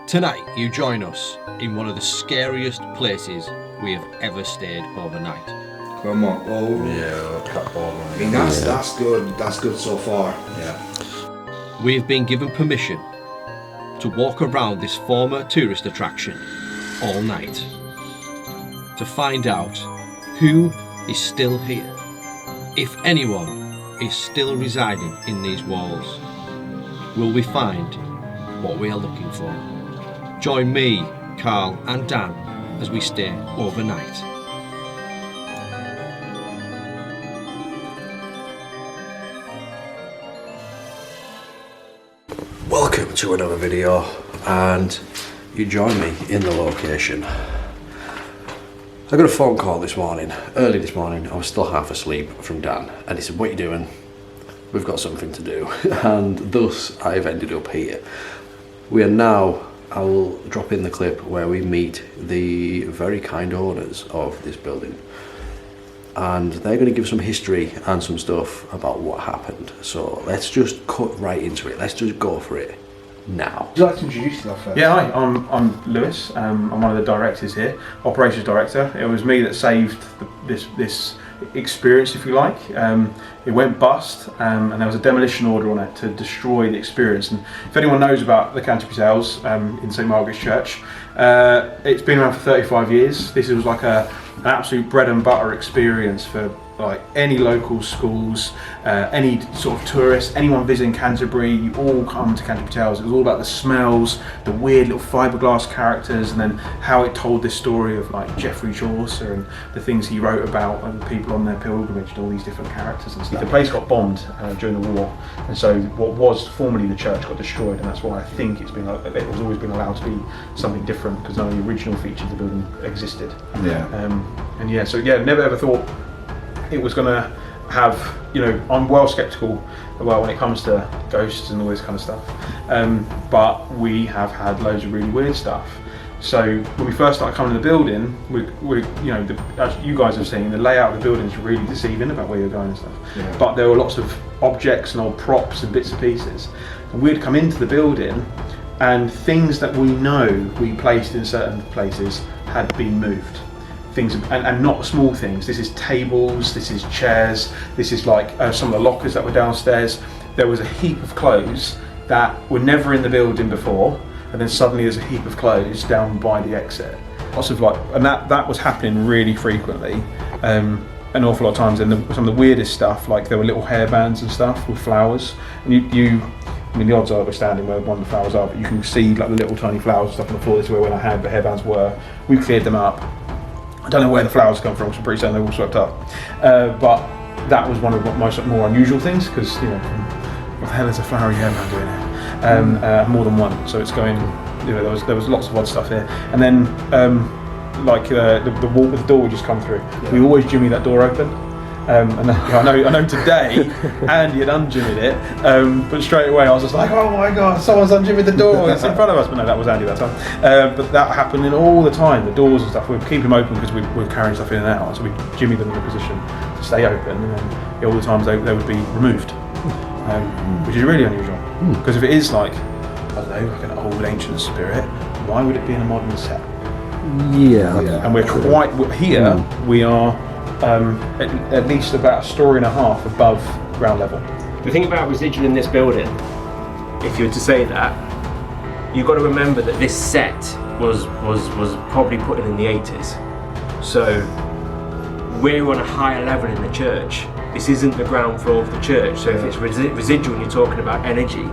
Tonight you join us in one of the scariest places we have ever stayed overnight. Come on. Oh. Yeah, I mean, that's good. That's good so far. Yeah. We have been given permission to walk around this former tourist attraction all night to find out who is still here, if anyone is still residing in these walls. Will we find what we are looking for? Join me, Carl and Dan as we stay overnight. Welcome to another video, and you join me in the location. I got a phone call this morning, early this morning. I was still half asleep, from Dan, and he said, "What are you doing? We've got something to do." And thus I've ended up here. We are now, I'll drop in the clip where we meet the very kind owners of this building, and they're going to give some history and some stuff about what happened. So let's just cut right into it. Let's just go for it now. Would you like to introduce yourself first? Yeah, hi, I'm Lewis. I'm one of the directors here, operations director. It was me that saved this experience, if you like. It went bust, and there was a demolition order on it to destroy the experience. And if anyone knows about the Canterbury Tales in St Margaret's Church, it's been around for 35 years. This was like an absolute bread and butter experience for like any local schools, any sort of tourists, anyone visiting Canterbury. You all come to Canterbury Tales. It was all about the smells, the weird little fiberglass characters, and then how it told this story of like Geoffrey Chaucer and the things he wrote about and the people on their pilgrimage and all these different characters and stuff. The place got bombed during the war, and so what was formerly the church got destroyed, and that's why I think it was always been allowed to be something different, because none of the original features of the building existed. Yeah. So never ever thought it was going to have, I'm well sceptical when it comes to ghosts and all this kind of stuff, but we have had loads of really weird stuff. So when we first started coming to the building, as you guys have seen, the layout of the building is really deceiving about where you're going and stuff. Yeah. But there were lots of objects and old props and bits and pieces, and we'd come into the building and things that we know we placed in certain places had been moved. Things, and not small things. This is tables, this is chairs, this is like some of the lockers that were downstairs. There was a heap of clothes that were never in the building before, and then suddenly there's a heap of clothes down by the exit. Lots of and that was happening really frequently, an awful lot of times. And some of the weirdest stuff, like there were little hairbands and stuff with flowers, and I mean, the odds are we're standing where one of the flowers are, but you can see like the little tiny flowers and stuff on the floor. This is where the hairbands were. We cleared them up. I don't know where the flowers come from, so I'm pretty certain they're all swept up. But that was one of the more unusual things, because what the hell is a flowery hairband doing here? More than one, so it's going. There was lots of odd stuff here, and then the wall with the door would just come through. Yeah. We always jimmy that door open. And I know today Andy had unjimmied it, but straight away I was just like, oh my god, someone's unjimmied the door, it's in front of us. But no, that was Andy that time. But that happened all the time, the doors and stuff. We'd keep them open because we're carrying stuff in and out, so we jimmy them in a position to stay open, and then all the times they would be removed, which is really unusual. Because if it is like, I don't know, like an old ancient spirit, why would it be in a modern set? Yeah. And we are at least about a story and a half above ground level. The thing about residual in this building, if you were to say that, you've got to remember that this set was probably put in the 80s. So we're on a higher level in the church. This isn't the ground floor of the church. So if it's residual and you're talking about energy,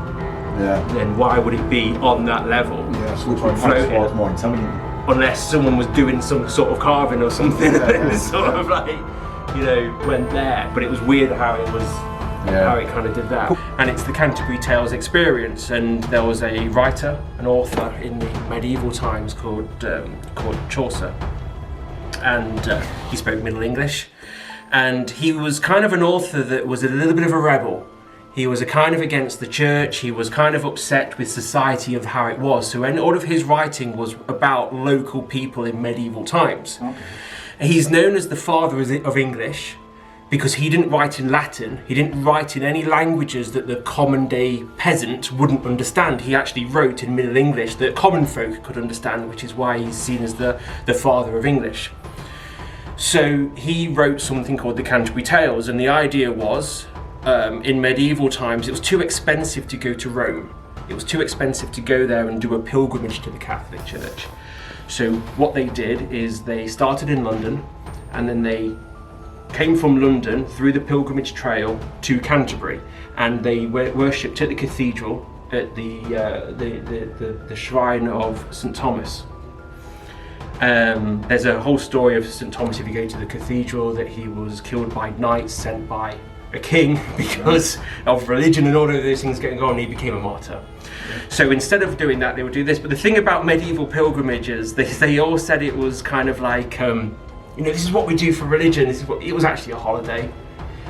then why would it be on that level? Yeah, so we're trying more intelligent. Unless someone was doing some sort of carving or something, and it sort of went there. But it was weird how it was, how it kind of did that. And it's the Canterbury Tales experience. And there was a writer, an author in the medieval times called Chaucer, and he spoke Middle English. And he was kind of an author that was a little bit of a rebel. He was a kind of against the church. He was kind of upset with society of how it was. So all of his writing was about local people in medieval times. Okay. He's known as the father of English, because he didn't write in Latin, he didn't write in any languages that the common day peasant wouldn't understand. He actually wrote in Middle English that common folk could understand, which is why he's seen as the father of English. So he wrote something called the Canterbury Tales, and the idea was, in medieval times, it was too expensive to go to Rome. It was too expensive to go there and do a pilgrimage to the Catholic Church. So what they did is they started in London, and then they came from London through the pilgrimage trail to Canterbury, and they worshipped at the cathedral at the shrine of St Thomas. There's a whole story of St Thomas, if you go to the cathedral, that he was killed by knights sent by a king because of religion and all of those things going on. He became a martyr. So instead of doing that, they would do this. But the thing about medieval pilgrimages, they all said it was kind of like, this is what we do for religion. It was actually a holiday.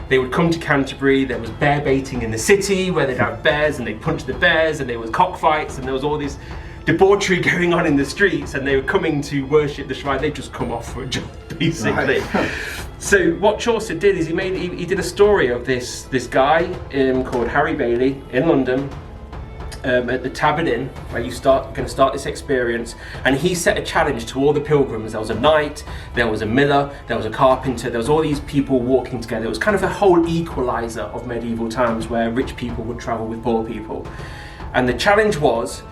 They would come to Canterbury, there was bear baiting in the city where they'd have bears and they'd punch the bears, and there was cockfights, and there was all this debauchery going on in the streets, and they were coming to worship the shrine. They'd just come off for a job, basically. Right. So what Chaucer did is he did a story of this guy called Harry Bailey in London, at the Tabard Inn, where you going to start this experience, and he set a challenge to all the pilgrims. There was a knight, there was a miller, there was a carpenter, there was all these people walking together. It was kind of a whole equalizer of medieval times where rich people would travel with poor people. And the challenge was,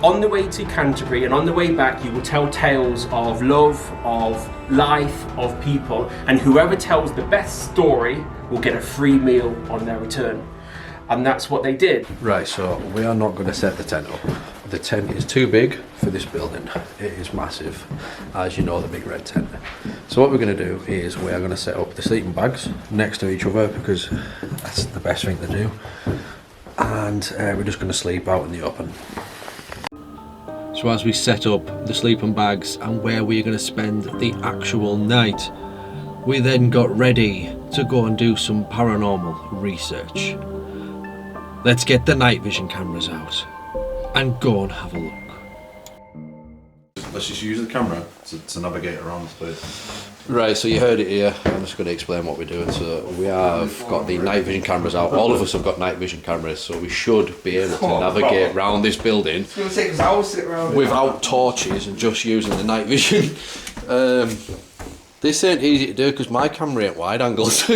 on the way to Canterbury and on the way back, you will tell tales of love, of life, of people, and whoever tells the best story will get a free meal on their return. And that's what they did. Right, so we are not going to set the tent up. The tent is too big for this building. It is massive, as you know, the big red tent. So what we're going to do is we are going to set up the sleeping bags next to each other, because that's the best thing to do. And we're just going to sleep out in the open. So as we set up the sleeping bags and where we're going to spend the actual night, we then got ready to go and do some paranormal research. Let's get the night vision cameras out and go and have a look. Let's just use the camera to navigate around this place. Right, so you heard it here. I'm just going to explain what we're doing. So we have got the night vision cameras out. All of us have got night vision cameras, so we should be able to navigate around this building without torches and just using the night vision. This ain't easy to do because my camera ain't wide angle, so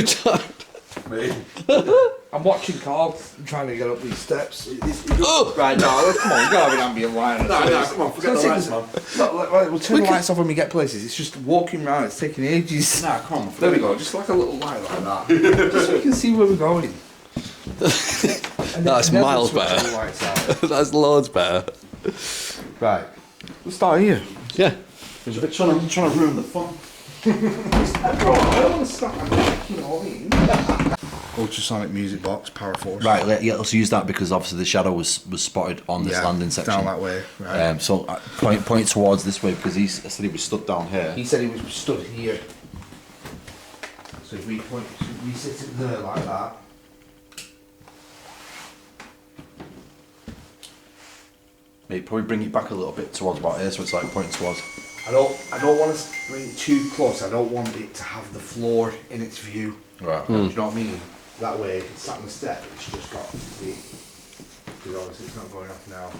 I'm watching Carl trying to get up these steps. Right now, come on, you gotta have an ambient light. No, come on, forget the lights, man. We'll turn the lights off when we get places. It's just walking around, it's taking ages. Nah, come on. There we go, just like a little light like that. Just so we can see where we're going. That's miles better. That's loads better. Right, we'll start here. Yeah. He's a bit trying to ruin the fun. I don't want to start, you know what I mean? Ultrasonic music box, Power Force. Right, let's use that because obviously the shadow was spotted on this landing section. Down that way. Right. So point towards this way because he said he was stood down here. He said he was stood here. So if we sit it there like that. Maybe probably bring it back a little bit towards about here, so it's like pointing towards. I don't want to bring it too close. I don't want it to have the floor in its view. Right. Do you know what I mean? That way, if it's sat on the step, it's just got the. Because obviously it's not going off now.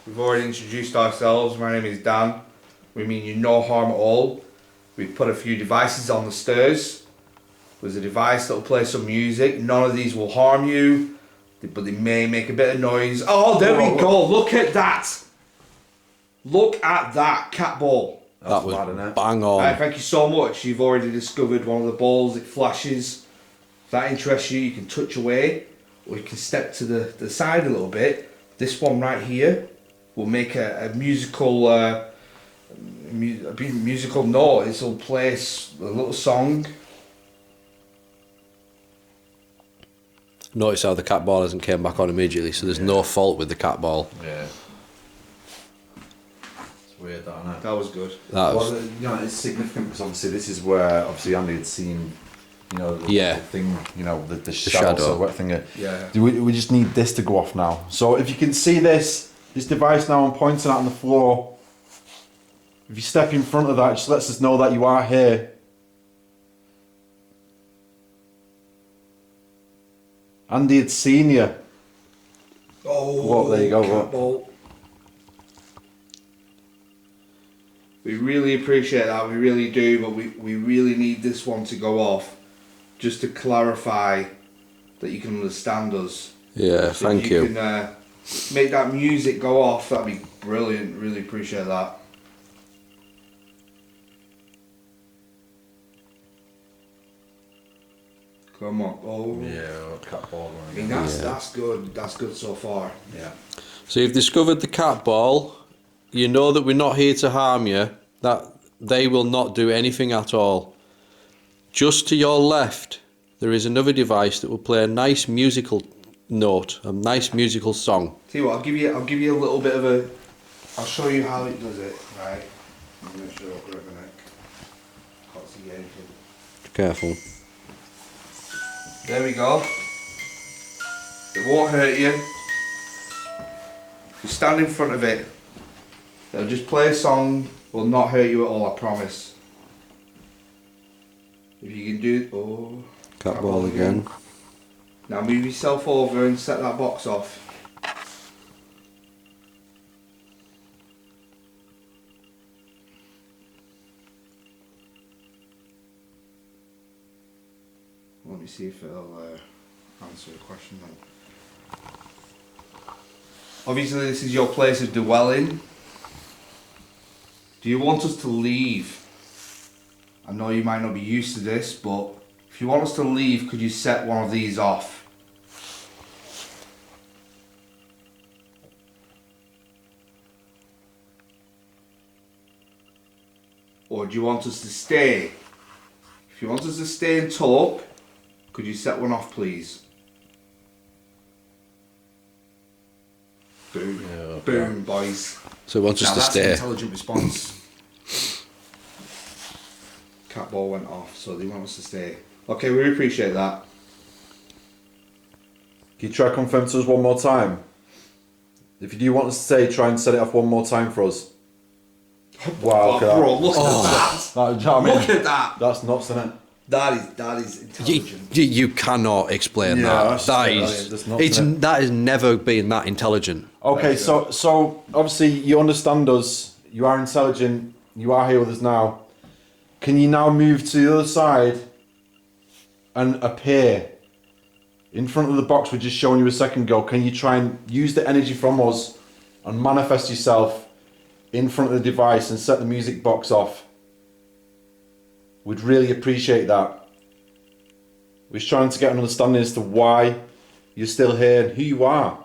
We've already introduced ourselves. My name is Dan. We mean you no harm at all. We've put a few devices on the stairs. There's a device that will play some music. None of these will harm you, but they may make a bit of noise. Oh, there we go. Look at that. Look at that cat ball. That was bang on. Right, thank you so much. You've already discovered one of the balls. It flashes. If that interests you, you can touch away, or you can step to the side a little bit. This one right here will make a musical musical noise. It'll play a little song. Notice how the cat ball hasn't came back on immediately, so there's no fault with the cat ball. Yeah. Weird, that, isn't it? That was good. It's significant because obviously this is where Andy had seen, the thing, the shadow silhouette thing. Yeah. We just need this to go off now. So if you can see this device now, I'm pointing out on the floor. If you step in front of that, it just lets us know that you are here. Andy had seen you. Oh, Well, there you go, cat what? ball. We really appreciate that, we really do, but we really need this one to go off just to clarify that you can understand us. Yeah, So thank if you. you can make that music go off, that'd be brilliant, really appreciate that. Come on, oh. Yeah, cat ball. I mean, that's good so far. Yeah. So you've discovered the cat ball. You know that we're not here to harm you. That they will not do anything at all. Just to your left, there is another device that will play a nice musical note, a nice musical song. Tell you what, I'll give you a little bit of a. I'll show you how it does it. Right. I'm gonna show up right neck. Can't see anything. Careful. There we go. It won't hurt you. You stand in front of it. It'll just play a song. Will not hurt you at all. I promise. If you can do it. Oh. Cat ball again. Now move yourself over and set that box off. Let me see if it'll answer the question then. Obviously this is your place of dwelling. Do you want us to leave? I know you might not be used to this, but if you want us to leave, could you set one of these off? Or do you want us to stay? If you want us to stay and talk, could you set one off, please? Boom. Yeah, Boom, boys. So it wants us Now to that's an stay. intelligent response. Cat ball went off, so they want us to stay. Okay, we appreciate that. Can you try to confirm to us one more time? If you do want us to stay, try and set it off one more time for us. Wow, look at that. Bro, look at that. Do you know what I mean? Look at that. That's nuts, isn't it? That is intelligent. You cannot explain Yeah, that. that's That brilliant. is, That's nuts, it's isn't it? that has never been that intelligent. Okay, so obviously you understand us. You are intelligent. You are here with us now. Can you now move to the other side and appear in front of the box we just shown you a second ago? Can you try and use the energy from us and manifest yourself in front of the device and set the music box off? We'd really appreciate that. We're trying to get an understanding as to why you're still here and who you are.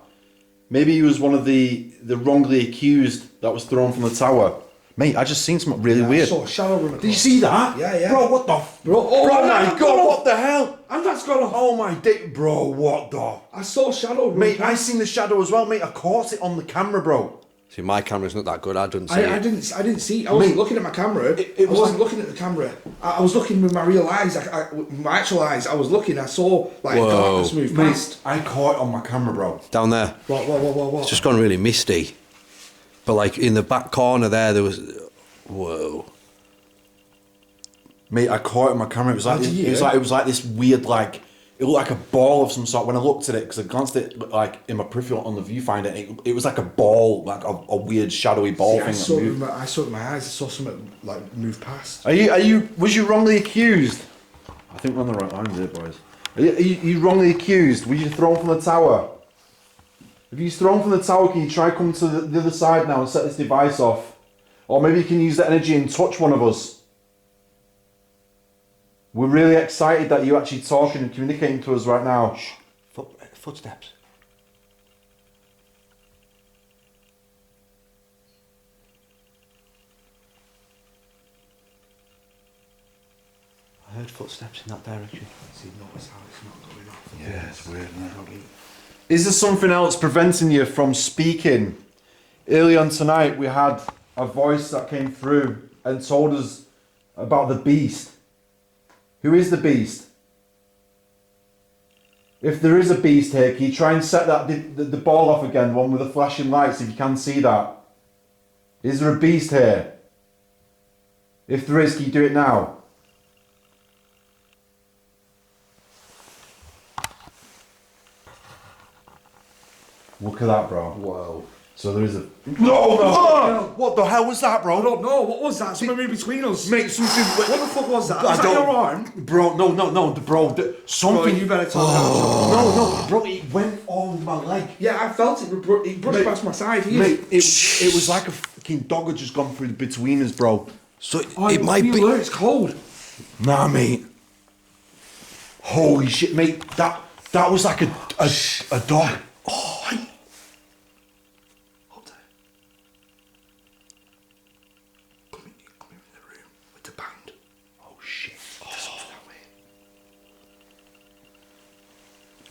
Maybe you was one of the wrongly accused that was thrown from the tower. Mate, I just seen something really weird. I saw a shadow run across. Did you see that? Yeah. Bro, what the Bro, oh, bro, and my that's god, gone what off. the hell? And that's gone off. Oh my dick, bro, what the? I saw a shadow run Mate, I past. seen the shadow as well, mate. I caught it on the camera, bro. See, my camera's not that good. I didn't see I it. didn't see. I wasn't Mate, looking at my camera. it I wasn't wasn't- looking at the camera. I was looking with my real eyes. My actual eyes. I was looking. I saw like Whoa. darkness move past. I caught it on my camera, bro. Down there. What? It's just gone really misty. But like in the back corner there was... Whoa. Mate, I caught it on my camera. It was like did you? it was like this weird, like it looked like a ball of some sort. When I looked at it, because I glanced at it like in my peripheral on the viewfinder, it was like a ball, like a weird shadowy ball See, thing. I that saw it moved. with I saw it with my eyes. I saw something like move past. Was you wrongly accused? I think we're on the right lines here, boys. Are you wrongly accused? Were you thrown from the tower? If you're thrown from the tower, can you try come to the other side now and set this device off? Or maybe you can use the energy and touch one of us. We're really excited that you're actually talking and communicating to us right now. Footsteps. I heard footsteps in that direction. See, notice how it's not going off. Yeah, it's weird, isn't it? Is there something else preventing you from speaking? Early on tonight, we had a voice that came through and told us about the beast. Who is the beast? If there is a beast here, can you try and set that the ball off again, one with the flashing lights, if you can see that? Is there a beast here? If there is, can you do it now? Look at that, bro. Whoa. So there is a... No! What the hell was that, bro? I don't know, what was that? Something in between us. Mate, something... What the fuck was that? I Was that don't- your arm? Bro, no, bro. Something... Bro, you better talk No, bro, it went on my leg. Yeah, I felt it. It brushed Mate, past my side here. Mate, it was like a fucking dog had just gone through the between us, bro. So I it might be. feel it, it's cold. Nah, mate. Holy shit, mate. That was like a dog. Oh, hey. Hold there. Come in the room with the band. Oh shit. That way.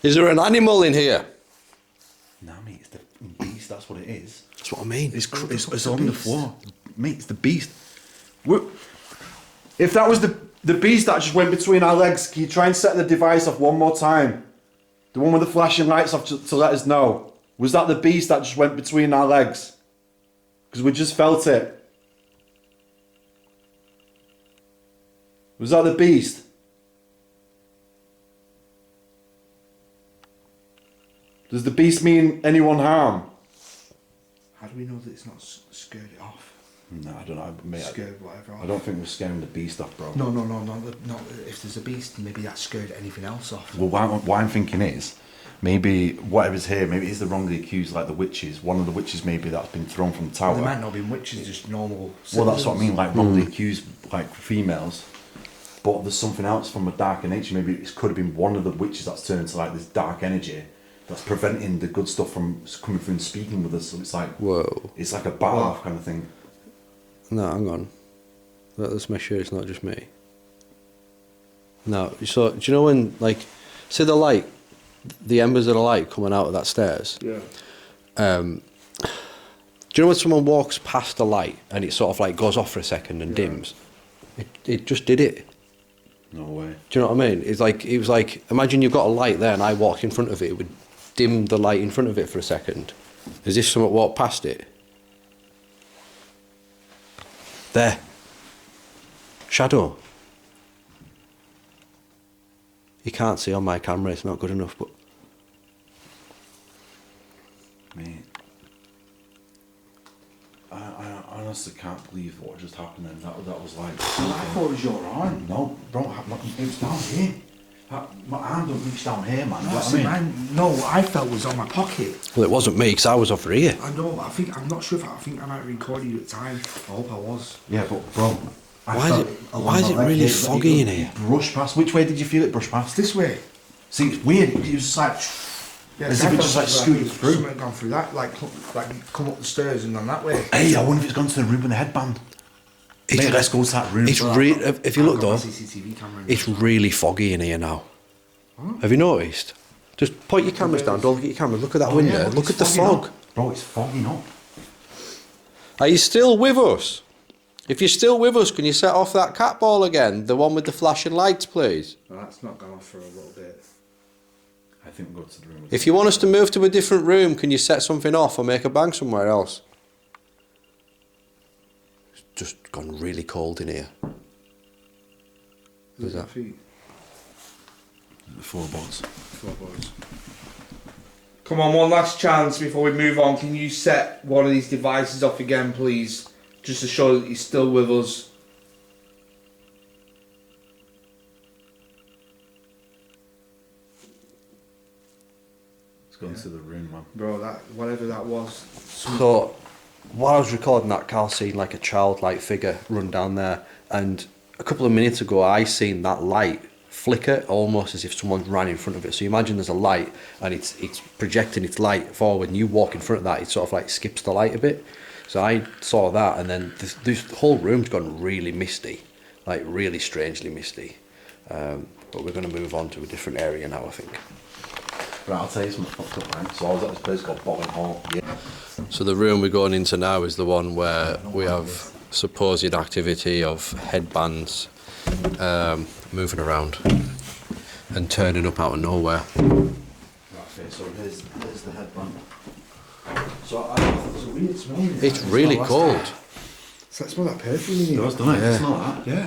Is there an animal in here? Nah, mate, it's the beast. That's what it is. That's what I mean. It's on the floor, mate. It's the beast. If that was the beast that just went between our legs, can you try and set the device off one more time? The one with the flashing lights off to let us know. Was that the beast that just went between our legs? Because we just felt it. Was that the beast? Does the beast mean anyone harm? How do we know that it's not scared it off? No, I don't know, mate. Scared whatever off? I don't think we're scaring the beast off, bro. No. If there's a beast, maybe that scared anything else off. Well, what I'm thinking is, maybe whatever's here, maybe it's the wrongly accused, like the witches. One of the witches, maybe that's been thrown from the tower. Well, they might not be witches, just normal. Well, that's what I mean, like wrongly accused, like females. But there's something else from a darker nature. Maybe it could have been one of the witches that's turned into like this dark energy that's preventing the good stuff from coming through and speaking with us. So it's like, Whoa. it's like a battle off kind of thing. No, hang on. Let's make sure it's not just me. No, so do you know when, like, see the light, the embers of the light coming out of that stairs? Yeah. Do you know when someone walks past the light and it sort of like goes off for a second and dims? It just did it. No way. Do you know what I mean? It was like, imagine you've got a light there and I walk in front of it, it would dim the light in front of it for a second. As if someone walked past it. There. Shadow. You can't see on my camera, it's not good enough, but... Mate. I honestly can't believe what just happened then. That was like... I thought it was your arm. No, bro, it was down here. My arm don't reach down here, man. You know what I mean? No, I felt was on my pocket. Well, it wasn't me, because I was over here. I know, I'm not sure if I think I might have recorded you at the time. I hope I was. Yeah, but bro... Why is it really foggy in here? Brush past. Which way did you feel it brush past? This way. See, it's weird. It was just like... Yeah, as if it just like scooted through. Something had gone through that, like come up the stairs and then that way. Hey, I wonder if it's gone to the room with the headband. Mate, let's go to that room. It's if you look though, CCTV camera in it's there. really foggy in here now. Huh? Have you noticed? Just point your cameras down, don't look at your camera, look at that window, Yeah, look it's at the fogging fog. up. Bro, it's fogging up. Are you still with us? If you're still with us, can you set off that cat ball again? The one with the flashing lights, please. Well, that's not gone off for a little bit. I think we'll go to the room. If you want us to move to a different room, can you set something off or make a bang somewhere else? It's just gone really cold in here. Who's that? Feet. The floorboards. Floorboards. Come on, one last chance before we move on. Can you set one of these devices off again, please? Just to show that you're still with us. Let's go into the room, man. Bro, that whatever that was. So, while I was recording that, Carl seen like a childlike figure run down there, and a couple of minutes ago I seen that light flicker almost as if someone ran in front of it. So you imagine there's a light and it's projecting its light forward, and you walk in front of that, it sort of like skips the light a bit. So I saw that, and then this whole room's gone really misty, like really strangely misty. But we're going to move on to a different area now, I think. Right, I'll tell you something fucked up, man. So I was at this place called Bobbin Hall. Yeah. So the room we're going into now is the one where we have supposed activity of headbands moving around and turning up out of nowhere. Right, okay, so here's the headband. So I thought it was a weird smell. It's really cold. So that smell that perfume in here. It does, doesn't it? Yeah. It's not that. Yeah.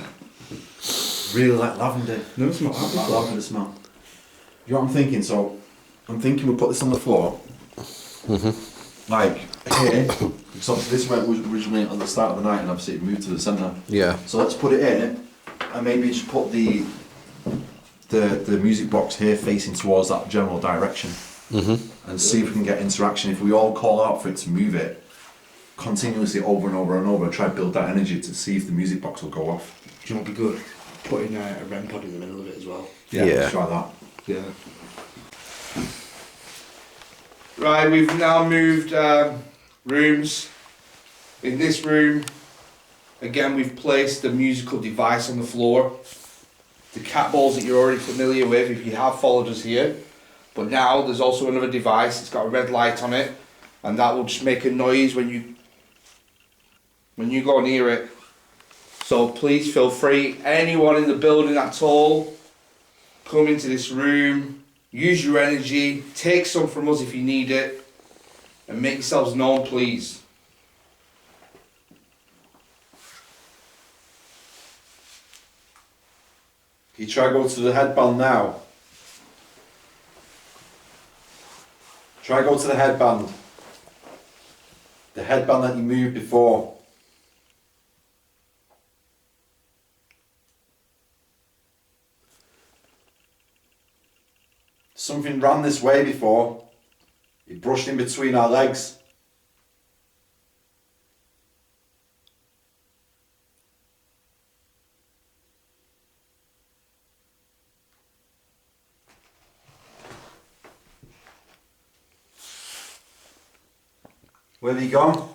Really like lavender. No, it's not that. Like lavender smell. You know what I'm thinking? So I'm thinking we'll put this on the floor Like here, because obviously this was originally at the start of the night, and obviously it moved to the centre. Yeah. So let's put it in, and maybe just put the music box here facing towards that general direction, and see if we can get interaction. If we all call out for it to move it continuously over and over and over, try to build that energy to see if the music box will go off. Do you know what would be good? Putting a REM pod in the middle of it as well. Yeah. Let's try that. Yeah. Right, we've now moved rooms. In this room, again, we've placed the musical device on the floor. The cat balls that you're already familiar with if you have followed us here. But now there's also another device. It's got a red light on it, and that will just make a noise when you go near it. So please feel free, anyone in the building at all, come into this room, use your energy, take some from us if you need it, and make yourselves known, please. Can you try go to the headband now? Try go to the headband. The headband that you moved before. Something ran this way before. It brushed in between our legs. Where have you gone?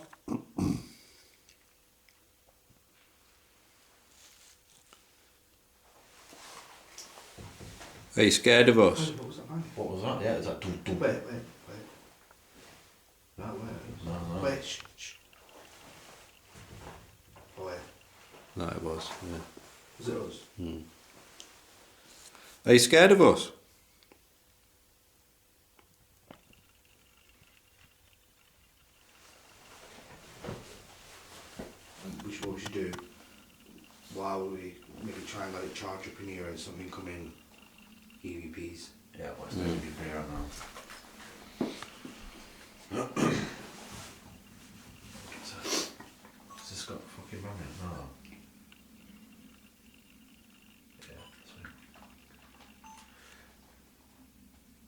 Are you scared of us? What was that, man? What was that? Yeah, is that dum dum? Wait. No. Wait, shh. Oh, wait. No, it was. Yeah. Was it us? Are you scared of us? What we should do, while we maybe try and let it charge up in here and something come in, EVPs. Yeah, let's do it here now. Has this got fucking run in? No.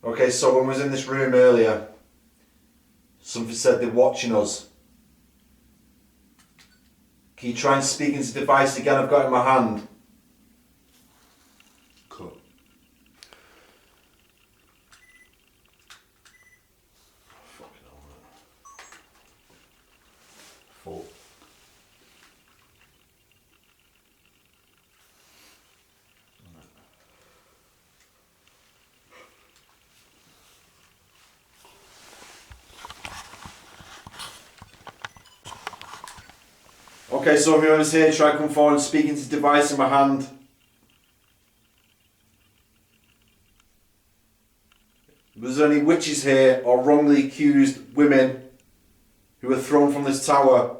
Yeah, okay, so when we was in this room earlier, something said they're watching us. Can you try and speak into the device again I've got in my hand? Cut. Fucking hell, man. Full. Okay, so whoever's here, try to come forward and speak into the device in my hand. Was there any witches here or wrongly accused women who were thrown from this tower?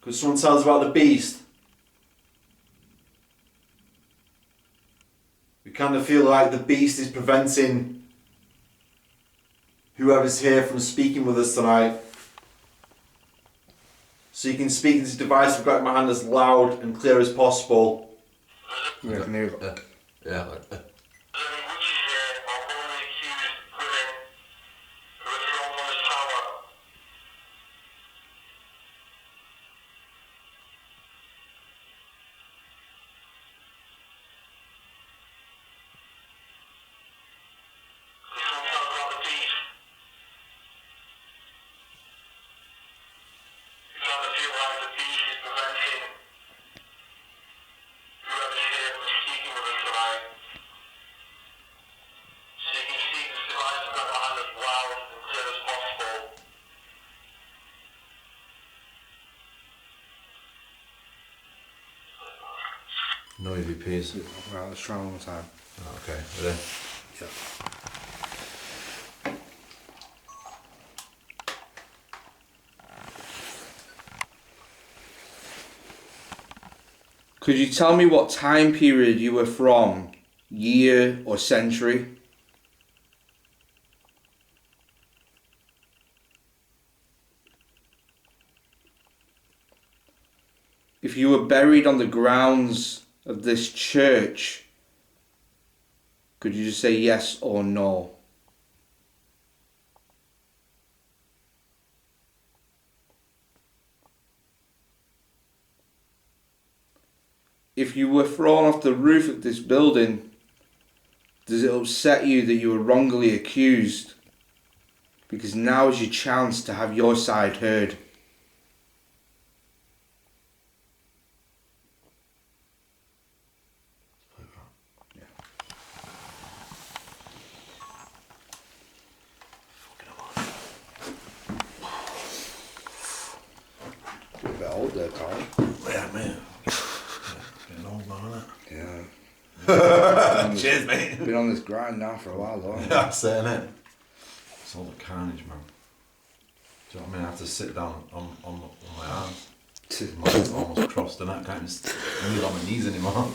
Could someone tell us about the beast? We kind of feel like the beast is preventing whoever's here from speaking with us tonight. So you can speak into the device I've got in my hand as loud and clear as possible. Yeah, I can hear it. Yeah. No EVPs. Right, let's try one more time. Oh, okay, ready? Yeah. Could you tell me what time period you were from? Year or century? If you were buried on the grounds of this church, could you just say yes or no? If you were thrown off the roof of this building, does it upset you that you were wrongly accused? Because now is your chance to have your side heard. A bit old there, Carl. Yeah, man. Getting old now, isn't it? Yeah. Cheers, mate. Been on this grind now for a while, though. That's it, innit? It's all the carnage, man. Do you know what I mean? I have to sit down on my arms. My arms almost crossed and I can't just move on my knees anymore.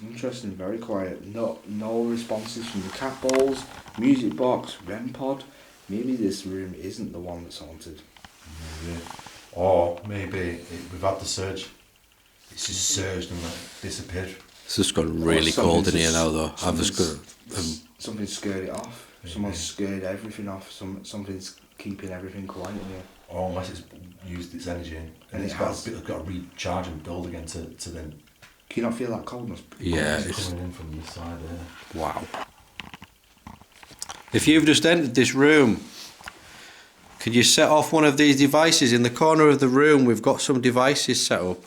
Interesting, very quiet. No responses from the cat balls, music box, REM pod. Maybe this room isn't the one that's haunted. Maybe. Or maybe we've had the surge. It's just surged and disappeared. It's just gone really cold in here now, though. I've just got something scared it off. Maybe. Someone's scared everything off. Something's keeping everything quiet in here. Or unless it's used its energy and it's got to recharge and build again to then. Can you not feel that coldness? yeah. It's coming in from this side there. Wow. If you've just entered this room, could you set off one of these devices? In the corner of the room, we've got some devices set up.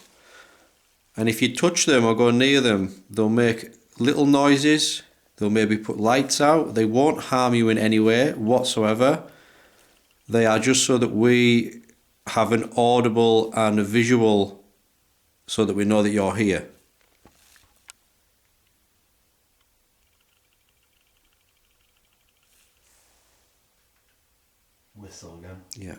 And if you touch them or go near them, they'll make little noises. They'll maybe put lights out. They won't harm you in any way whatsoever. They are just so that we have an audible and a visual so that we know that you're here. Whistle again. Yeah.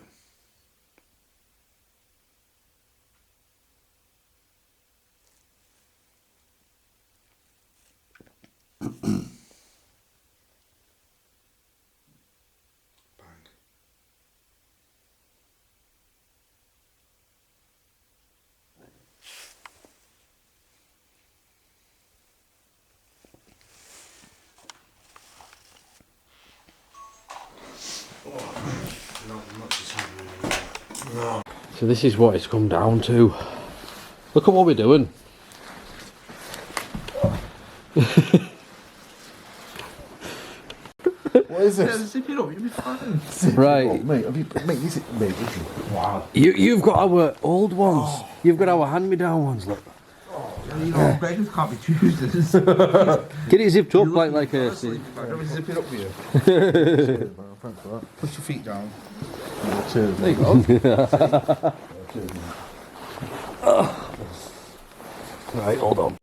So this is what it's come down to. Look at what we're doing. What is this? Zip it up, you'll be fine. Right. Mate, this is mate. Wow. You've got our old ones. You've got our hand-me-down ones. Look. You know, beggars can't be choosers. Get it zipped up like a. Let me zip it up for you. Thanks for that. Put your feet down. Cheers. There you go. Cheers. Right, hold on.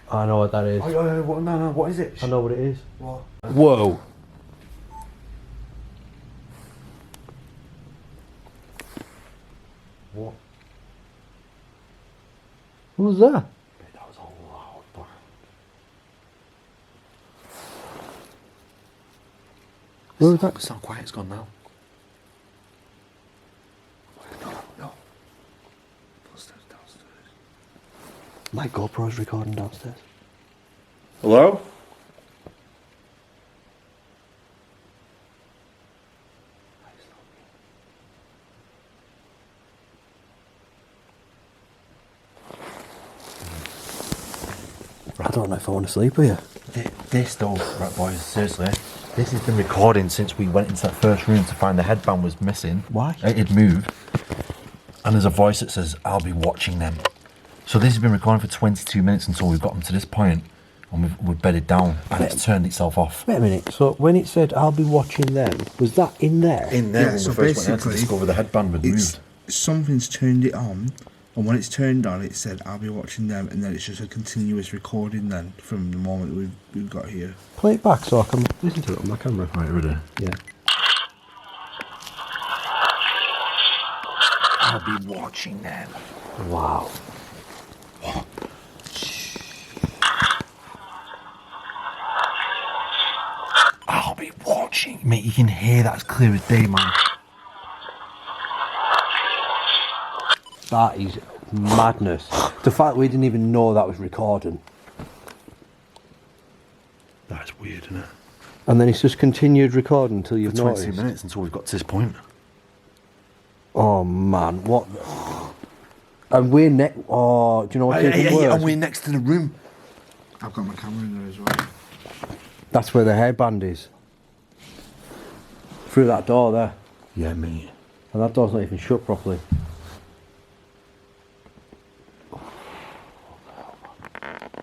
I know what that is. Oh, no, what is it? I know what it is. What? Whoa. What? What was that? That was all loud, but... Where was that? It's not quiet, it's gone now. No. Downstairs. My GoPro's recording downstairs. Hello? don't know if I want to sleep here. This though, right boys, seriously, this has been recording since we went into that first room to find the headband was missing. Why? It had moved. And there's a voice that says, I'll be watching them. So this has been recording for 22 minutes until we've gotten to this point and we've bedded down and it's turned itself off. Wait a minute, so when it said, I'll be watching them, was that in there? In there, Yeah, when so we first went out to basically, discover the headband was moved. Something's turned it on, and when it's turned on, it said, I'll be watching them, and then it's just a continuous recording then from the moment we've got here. Play it back so I can listen to it on my camera. Right, ready? Yeah. I'll be watching them. Wow. I'll be watching. Mate, you can hear that as clear as day, man. That is madness. The fact we didn't even know that was recording. That's weird, isn't it? And then it's just continued recording until you've For 22 noticed. minutes until we've got to this point. Oh man, what? And we're next. Oh, do you know what's even worse? And we're next to the room. I've got my camera in there as well. That's where the hairband is. Through that door there. Yeah, mate. And that door's not even shut properly.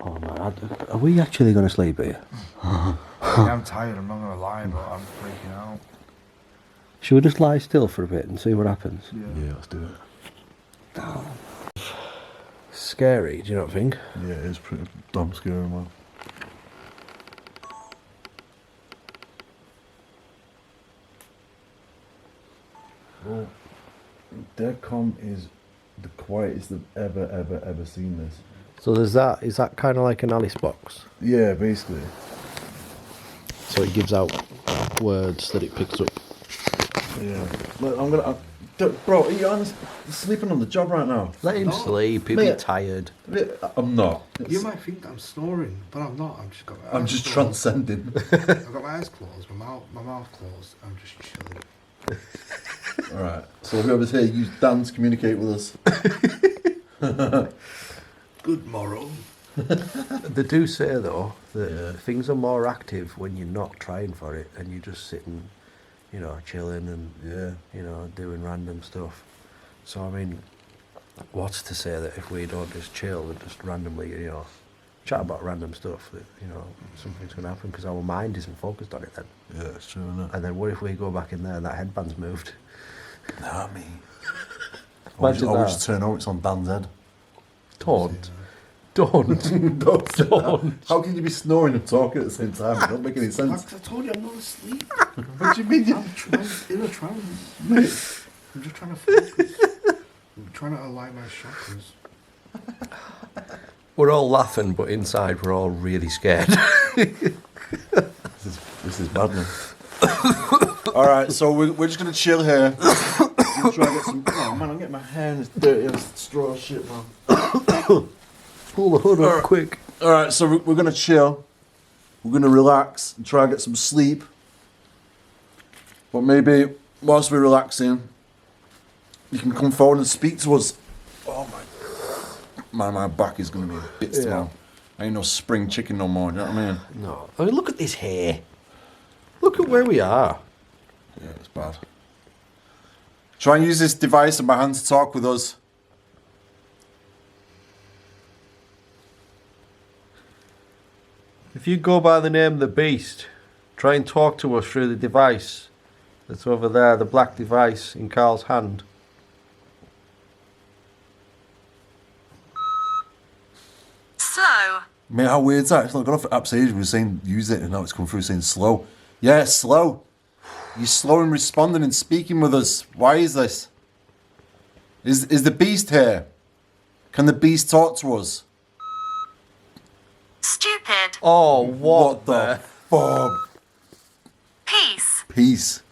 Oh man, are we actually going to sleep here? I'm tired, I'm not going to lie, but I'm freaking out. Should we just lie still for a bit and see what happens? Yeah, let's do it. Scary, do you not think? Yeah, it is pretty damn scary, man. Well, DEFCON is the quietest I've ever seen this. So there's that. Is that kind of like an Alice box? Yeah, basically. So it gives out words that it picks up. Yeah. Look, bro, are you honest? You're sleeping on the job right now. Let him sleep. He'll be tired. I'm not. You might think I'm snoring, but I'm not. I'm just transcending. I've got my eyes closed, my mouth closed. I'm just chilling. Alright, so whoever's here, use Dan to communicate with us. Good moral. They do say though that things are more active when you're not trying for it and you're just sitting, you know, chilling and you know, doing random stuff. So I mean, what's to say that if we don't just chill and just randomly, you know, chat about random stuff, that, you know, something's going to happen because our mind isn't focused on it then. Yeah, it's true, isn't it? And then what if we go back in there and that headband's moved? Nah, me. Imagine I that. just turn over, it's on Dan's head. Don't. How can you be snoring and talking at the same time? It don't make any sense. I told you I'm not asleep. What do you mean? I'm in a trance. I'm just trying to focus. I'm trying to align my chakras. We're all laughing, but inside we're all really scared. This is madness. Alright, so we're just going to chill here. We'll try and get some... Oh man, I'm getting my hair in this dirty ass straw shit, man. Pull the hood up quick. Alright, so we're going to chill. We're going to relax and try and get some sleep. But maybe whilst we're relaxing, you can come forward and speak to us. Oh my... My back is going to be a bit tomorrow. I ain't no spring chicken no more, you know what I mean? No. I mean, look at this hair. Look at where we are. Yeah, it's bad. Try and use this device in my hand to talk with us. If you go by the name of the Beast, try and talk to us through the device that's over there, the black device in Carl's hand. Slow. Mate, how weird's that? It's not gone off at apps age. We were saying use it and now it's come through saying slow. Yeah, slow. You're slow in responding and speaking with us. Why is this? Is the Beast here? Can the Beast talk to us? Stupid. Oh, what the fuck? Peace. Peace.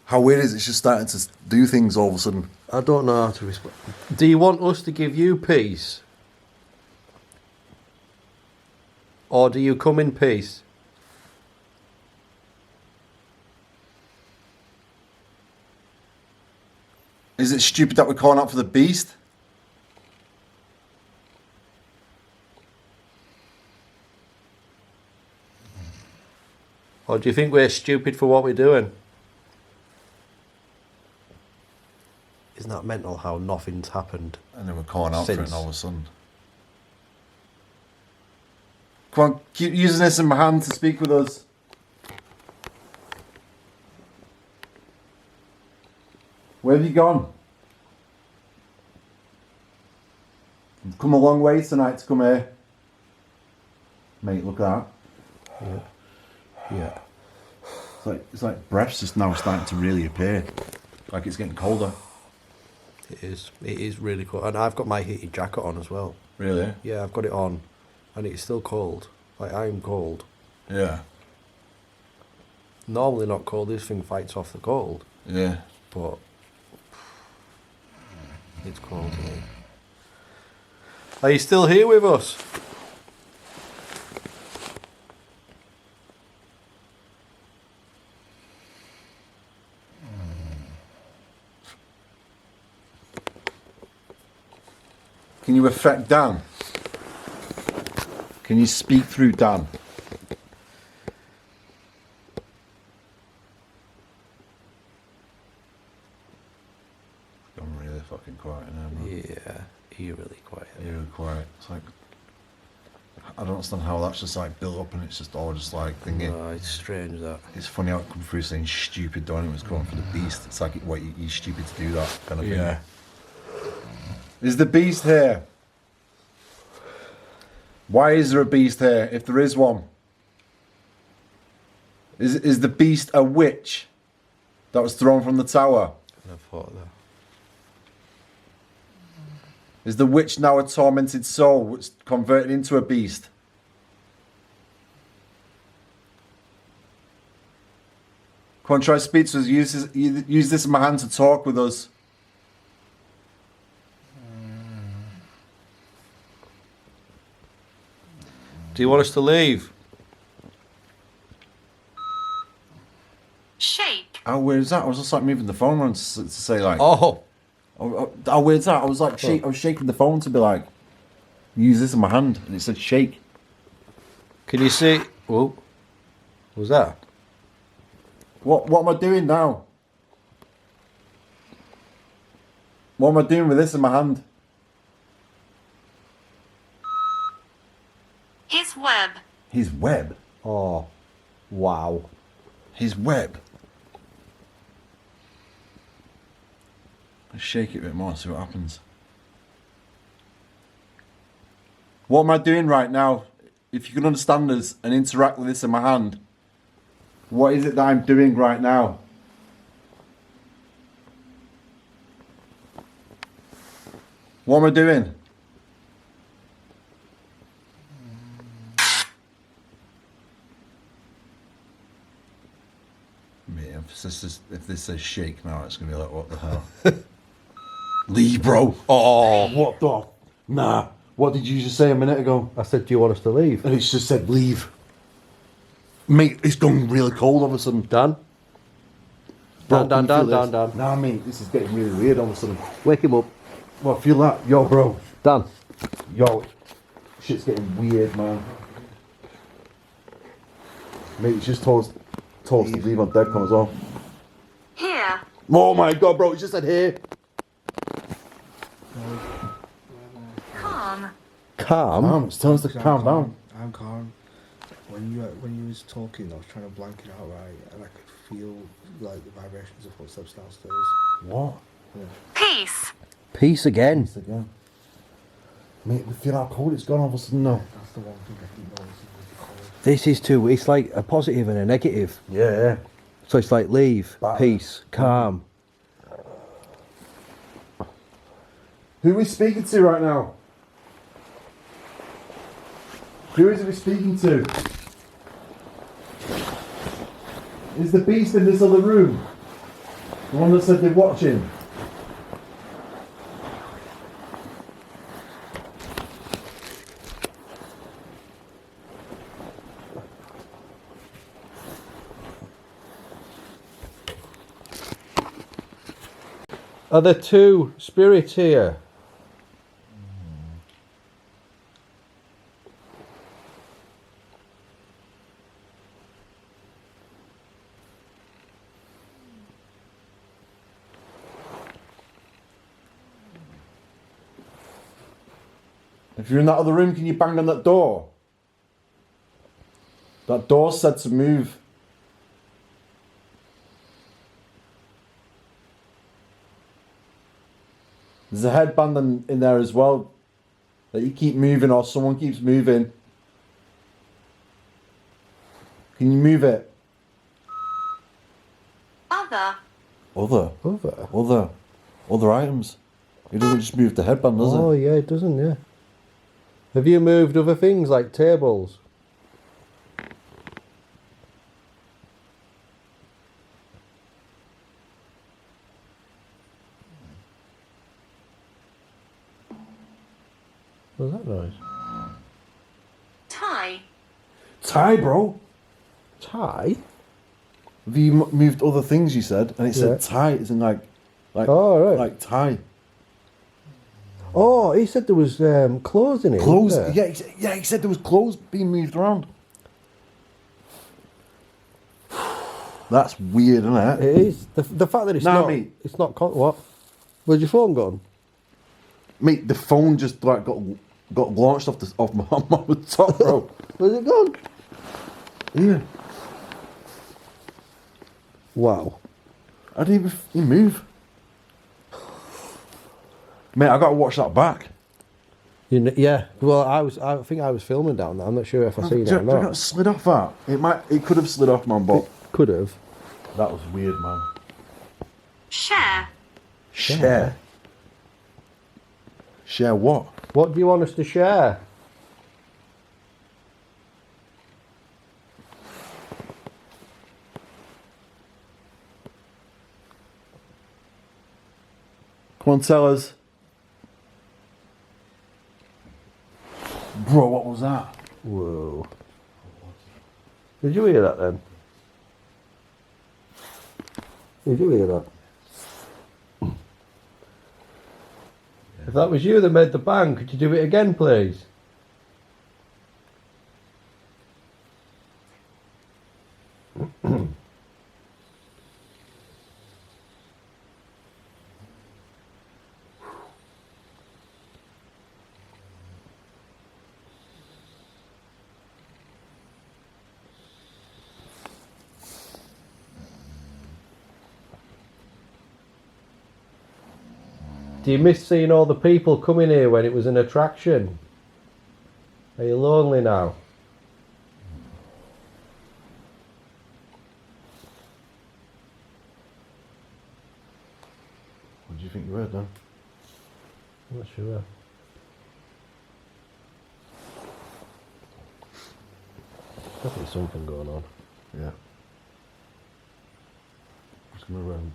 How weird is it? It's just starting to do things all of a sudden. I don't know how to respond. Do you want us to give you peace? Or do you come in peace? Is it stupid that we're calling out for the Beast? Or do you think we're stupid for what we're doing? Isn't that mental how nothing's happened? And then we're calling out for it Since. and all of a sudden. Come on, keep using this in my hand to speak with us. Where have you gone? You've come a long way tonight to come here. Mate, look at that. Yeah. It's like breath's just now starting to really appear. Like it's getting colder. It is. It is really cold. And I've got my heated jacket on as well. Really? Yeah, I've got it on. And it's still cold. Like, I'm cold. Yeah. Normally not cold. This thing fights off the cold. Yeah. But it's cold, mate. Are you still here with us? Can you affect Dan? Can you speak through Dan? I'm really fucking quiet now, man. Yeah, eerily quiet. Really quiet. It's like I don't understand how that's just like built up and it's just all just like thinking. No, it's strange that. It's funny how it come through saying stupid Don it was going for the beast. It's like what you're stupid to do that kind of thing. Is the beast here? Why is there a beast here if there is one? Is the beast a witch that was thrown from the tower? I thought that. Is the witch now a tormented soul which converted into a beast? Come on, try to speak to us. Use this in my hand to talk with us. Do you want us to leave? Shake. How weird is that? I was just like moving the phone around to say like, Oh! how weird is that? I was like, I was shaking the phone to be like, use this in my hand, and it said shake. Can you see? Whoa. What was that? What am I doing now? What am I doing with this in my hand? His web. His web. Oh. Wow. His web. Let's shake it a bit more, see what happens. What am I doing right now? If you can understand us and interact with this in my hand, what is it that I'm doing right now? What am I doing? Mate, if this says shake now, it's going to be like, what the hell? Leave, bro. Oh! What the? Nah. What did you just say a minute ago? I said, do you want us to leave? And it's just said leave. Mate, it's gone really cold all of a sudden. Dan? Bro, Dan. can you feel this? Nah, mate, this is getting really weird all of a sudden. Wake him up. Well, feel that? Yo, bro. Dan. Yo, shit's getting weird, man. Mate, it's just told us to leave on Deadcon as well. Here. Oh my god, bro, it just said here. Calm. Calm? It's telling us to calm down. I'm calm. When you was talking, I was trying to blank it out right, and I could feel like the vibrations of footsteps downstairs. What? Yeah. Peace. Peace again. It's again. Mate, we feel how cold it's gone all of a sudden now. That's the one thing I keep noticing with the colour. This is too. It's like a positive and a negative. Yeah. So it's like leave, peace, calm. Who are we speaking to right now? Who is it we're speaking to? Is the beast in this other room? The one that said they're watching? Are there two spirits here? If you're in that other room, can you bang on that door? That door said to move. There's a headband in there as well. That you keep moving or someone keeps moving. Can you move it? Other. Other items. It doesn't just move the headband, does Oh, it? yeah, it doesn't, yeah. Have you moved other things like tables? What's that noise? Tie. Tie, bro. Tie? Have you moved other things, you said? And it said Yeah. tie, as in like Oh, right. like tie. Oh, he said there was clothes in it. Clothes, wasn't there? yeah, he said there was clothes being moved around. That's weird, isn't it? It is. The fact that it's Nah, not... mate. It's not... What? Where's your phone gone? Mate, the phone just like got launched off my top, bro. Where's it gone? Yeah. Wow. I didn't even move. Mate, I gotta watch that back. Yeah. Well, I think I was filming down there. I'm not sure if I seen it or It not. slid off that. It could have slid off, man, but Could have. that was weird, man. Share. Share. Share what? What do you want us to share? Come on, tell us. Bro, what was that? Whoa. Did you hear that then? Did you hear that? If that was you that made the bang, could you do it again, please? Do you miss seeing all the people coming here when it was an attraction? Are you lonely now? What do you think you heard, then? I'm not sure. Definitely something going on. Yeah. Just gonna run.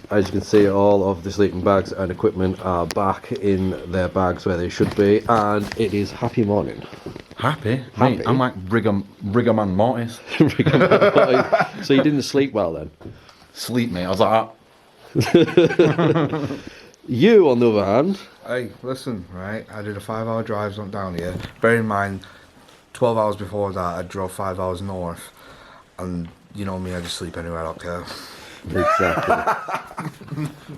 As you can see, all of the sleeping bags and equipment are back in their bags where they should be, and it is happy morning. Happy? Happy? Mate, I'm like Riggerman Mortis. So you didn't sleep well then? Sleep, mate. I was like that. You, on the other hand, Hey, listen, right? I did a 5-hour drive down here. Bear in mind, 12 hours before that, I drove 5 hours north. And you know me, I just sleep anywhere, I don't care. exactly.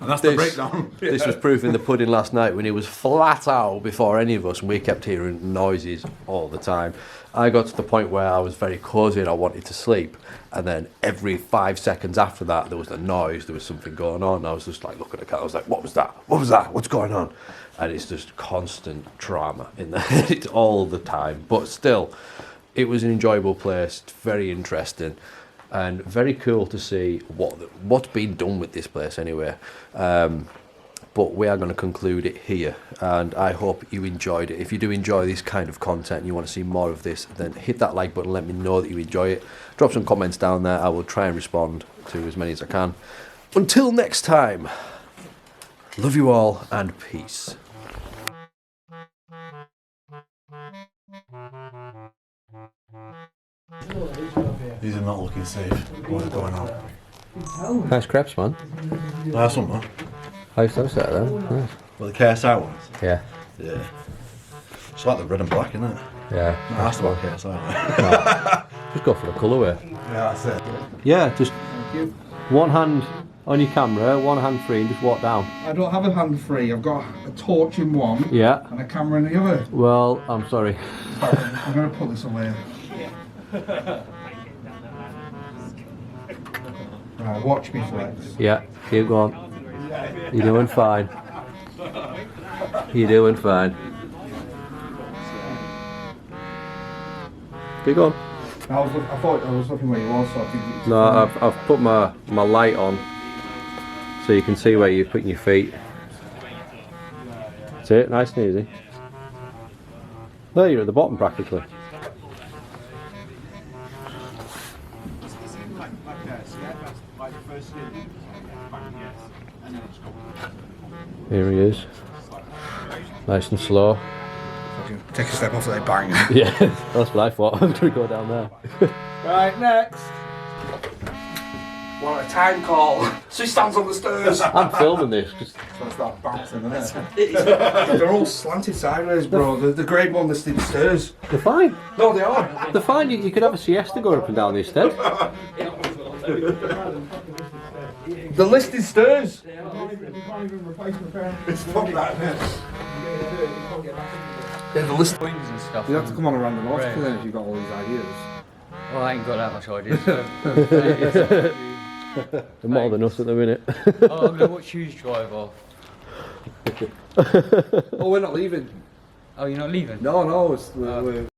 And that's the breakdown. This was proof in the pudding last night when he was flat out before any of us, and we kept hearing noises all the time. I got to the point where I was very cosy and I wanted to sleep, and then every 5 seconds after that there was a noise, there was something going on. I was just like looking at the cat, I was like, what was that? What was that? What's going on? And it's just constant drama in there. It's all the time. But still, it was an enjoyable place, very interesting. And very cool to see what's been done with this place anyway. But we are going to conclude it here, and I hope you enjoyed it. If you do enjoy this kind of content and you want to see more of this, then hit that like button, let me know that you enjoy it. Drop some comments down there, I will try and respond to as many as I can. Until next time, love you all and peace. These are not looking safe. What is going on? Nice crepes, man. Nice one, man. I used to have a set of them. Nice. Well, the KSI ones? Yeah. Yeah. It's like the red and black, isn't it? Yeah. No, that's about KSI. Just go for the colourway. Yeah, that's it. Yeah, just one hand on your camera, one hand free, and just walk down. I don't have a hand free. I've got a torch in one Yeah. and a camera in the other. Well, I'm sorry. I'm going to put this away. Right, watch me flex. Yeah, keep going. You're doing fine. You're doing fine. Keep going. I thought I was looking where you was, so I think it's... No, I've put my light on so you can see where you're putting your feet. That's it, nice and easy. There, you're at the bottom practically. Here he is. Nice and slow. Take a step off that bang. Yeah, that's what I thought. I'm going to go down there. Right, next. What a time call. So he stands on the stairs. I'm filming this. So I start bouncing, innit? They're all slanted sideways, bro. The grade one listed stairs. They're fine. No, they are. They're fine. You could have a siesta going up and down these stairs. The listed stairs. It's not that, innit? Yeah, the list. Wings and stuff. You have to come on a random article Right. then if you've got all these ideas. Well, I ain't got that much ideas. They're more than us at the minute. Oh, I'm gonna watch you drive off. Oh, we're not leaving. Oh, you're not leaving? No, we're